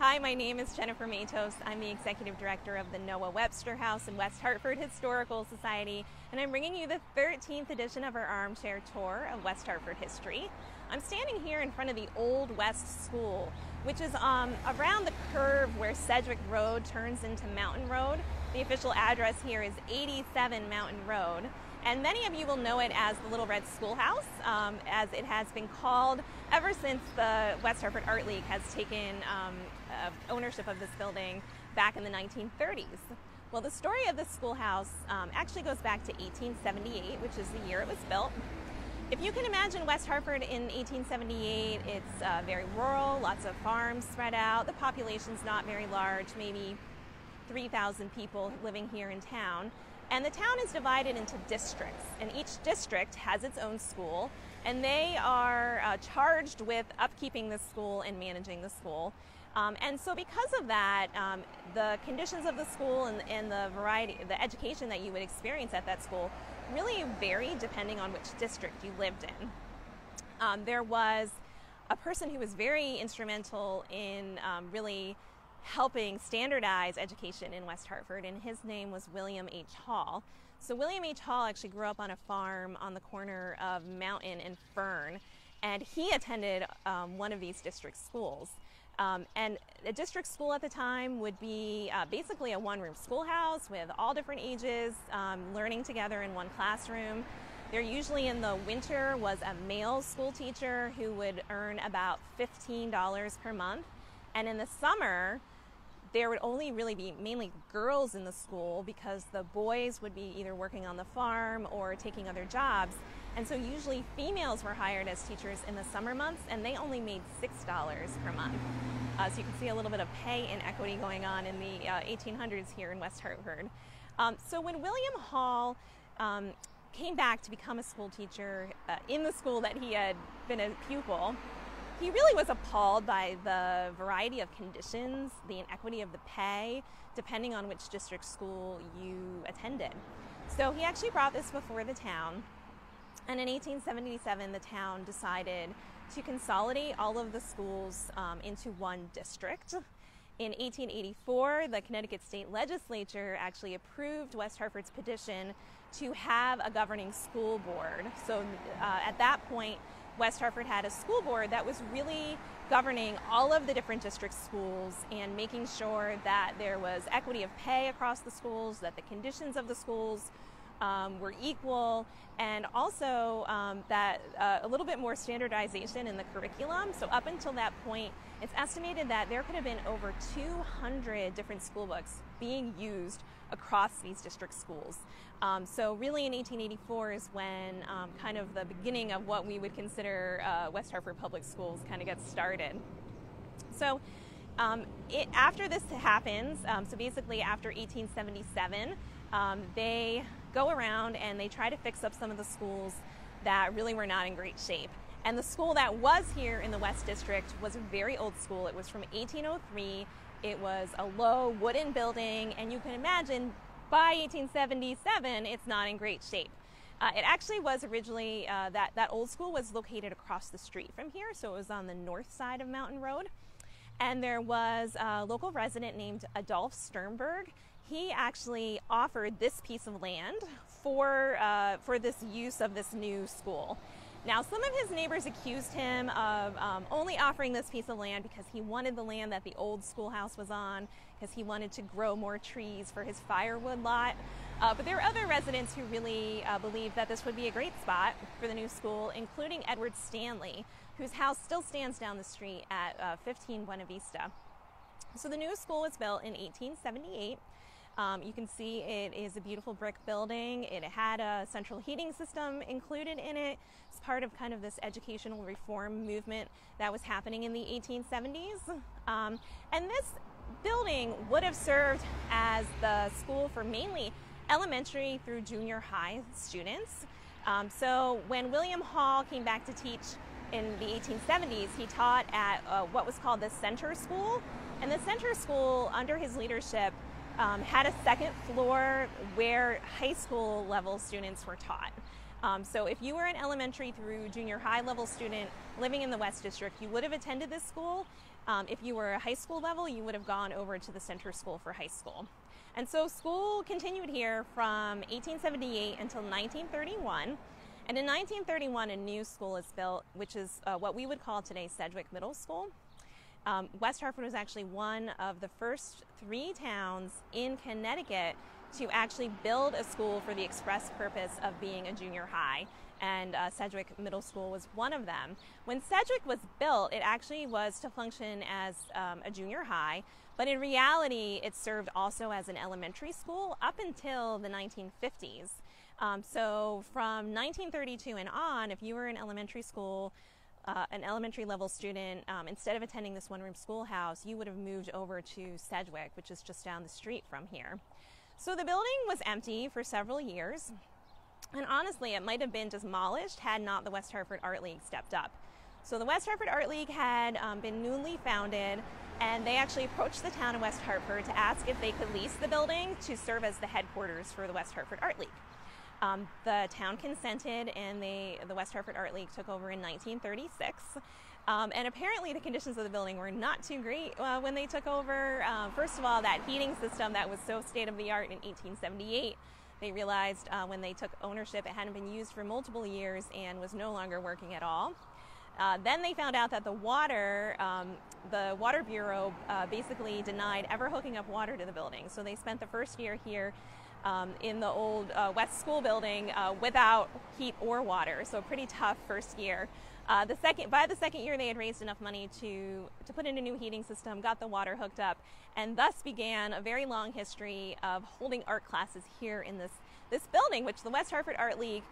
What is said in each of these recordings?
Hi, my name is Jennifer Matos. I'm the Executive Director of the Noah Webster House in West Hartford Historical Society, and I'm bringing you the 13th edition of our Armchair tour of West Hartford history. I'm standing here in front of the Old West School, which is around the curve where Sedgwick Road turns into Mountain Road. The official address here is 87 Mountain Road. And many of you will know it as the Little Red Schoolhouse, as it has been called ever since the West Hartford Art League has taken ownership of this building back in the 1930s. Well, the story of this schoolhouse actually goes back to 1878, which is the year it was built. If you can imagine West Hartford in 1878, it's very rural, lots of farms spread out. The population's not very large, maybe 3,000 people living here in town. And the town is divided into districts, and each district has its own school, and they are charged with upkeeping the school and managing the school. And so because of that, the conditions of the school and the variety, the education that you would experience at that school really varied depending on which district you lived in. There was a person who was very instrumental in really helping standardize education in West Hartford, and his name was William H. Hall. So William H. Hall actually grew up on a farm on the corner of Mountain and Fern, and he attended one of these district schools. And a district school at the time would be basically a one-room schoolhouse with all different ages learning together in one classroom. There usually in the winter was a male school teacher who would earn about $15 per month. And in the summer, there would only really be mainly girls in the school because the boys would be either working on the farm or taking other jobs. And so usually females were hired as teachers in the summer months, and they only made $6 per month. So you can see a little bit of pay inequity going on in the 1800s here in West Hartford. So when William Hall came back to become a school teacher in the school that he had been a pupil, he really was appalled by the variety of conditions, the inequity of the pay, depending on which district school you attended. So he actually brought this before the town, and in 1877 the town decided to consolidate all of the schools into one district. In 1884, the Connecticut State Legislature actually approved West Hartford's petition to have a governing school board. So at that point, West Hartford had a school board that was really governing all of the different district schools and making sure that there was equity of pay across the schools, that the conditions of the schools were equal, and also that a little bit more standardization in the curriculum. So up until that point, it's estimated that there could have been over 200 different school books being used across these district schools. So really in 1884 is when kind of the beginning of what we would consider West Hartford Public Schools kind of gets started. So after this happens, so basically after 1877, they go around and they try to fix up some of the schools that really were not in great shape. And the school that was here in the West District was a very old school. It was from 1803. It was a low wooden building, and you can imagine by 1877, it's not in great shape. It actually was originally, that old school was located across the street from here, so it was on the north side of Mountain Road. And there was a local resident named Adolph Sternberg. He actually offered this piece of land for this use of this new school. Now, some of his neighbors accused him of only offering this piece of land because he wanted the land that the old schoolhouse was on, because he wanted to grow more trees for his firewood lot. But there were other residents who really believed that this would be a great spot for the new school, including Edward Stanley, whose house still stands down the street at 15 Buena Vista. So the new school was built in 1878. You can see it is a beautiful brick building. It had a central heating system included in it. It's part of kind of this educational reform movement that was happening in the 1870s. And this building would have served as the school for mainly elementary through junior high students. So when William Hall came back to teach in the 1870s, he taught at what was called the Center School. And the Center School, under his leadership, had a second floor where high school level students were taught. So if you were an elementary through junior high level student living in the West District, you would have attended this school. If you were a high school level, you would have gone over to the center school for high school. And so school continued here from 1878 until 1931. And in 1931, a new school is built, which is what we would call today Sedgwick Middle School. West Hartford was actually one of the first 3 towns in Connecticut to actually build a school for the express purpose of being a junior high. And Sedgwick Middle School was one of them. When Sedgwick was built, it actually was to function as a junior high, but in reality, it served also as an elementary school up until the 1950s. So from 1932 and on, if you were in elementary school, an elementary level student, instead of attending this one-room schoolhouse, you would have moved over to Sedgwick, which is just down the street from here. So the building was empty for several years, and honestly, it might have been demolished had not the West Hartford Art League stepped up. So the West Hartford Art League had been newly founded, and they actually approached the town of West Hartford to ask if they could lease the building to serve as the headquarters for the West Hartford Art League. The town consented, and the West Hartford Art League took over in 1936. And apparently the conditions of the building were not too great when they took over. First of all, that heating system that was so state-of-the-art in 1878, they realized when they took ownership it hadn't been used for multiple years and was no longer working at all. Then they found out that the Water Bureau basically denied ever hooking up water to the building. So they spent the first year here in the old West School building without heat or water. So a pretty tough first year. By the second year, they had raised enough money to put in a new heating system, got the water hooked up, and thus began a very long history of holding art classes here in this building, which the West Hartford Art League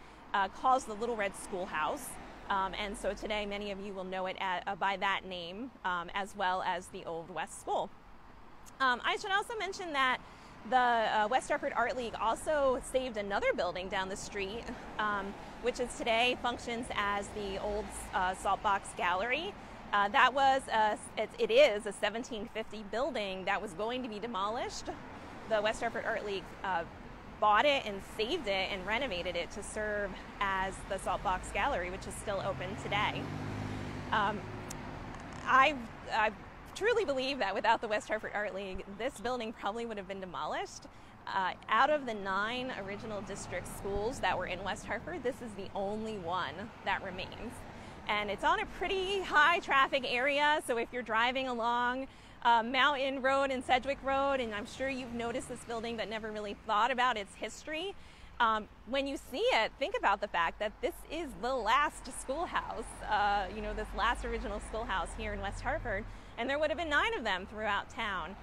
calls the Little Red Schoolhouse. And so today, many of you will know it by that name, as well as the Old West School. I should also mention that the West Hartford Art League also saved another building down the street, which is today functions as the old Saltbox Gallery. It is a 1750 building that was going to be demolished. The West Hartford Art League bought it and saved it and renovated it to serve as the Saltbox Gallery, which is still open today. I truly believe that without the West Hartford Art League, this building probably would have been demolished. Out of the 9 original district schools that were in West Hartford, this is the only one that remains. And it's on a pretty high traffic area, so if you're driving along Mountain Road and Sedgwick Road, and I'm sure you've noticed this building but never really thought about its history, when you see it, think about the fact that this is the last schoolhouse, this last original schoolhouse here in West Hartford, and there would have been 9 of them throughout town.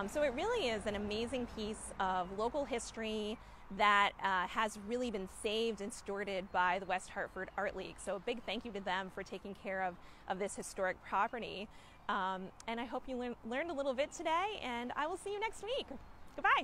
So it really is an amazing piece of local history that has really been saved and stewarded by the West Hartford Art League. So a big thank you to them for taking care of this historic property. And I hope you learned a little bit today, and I will see you next week. Goodbye.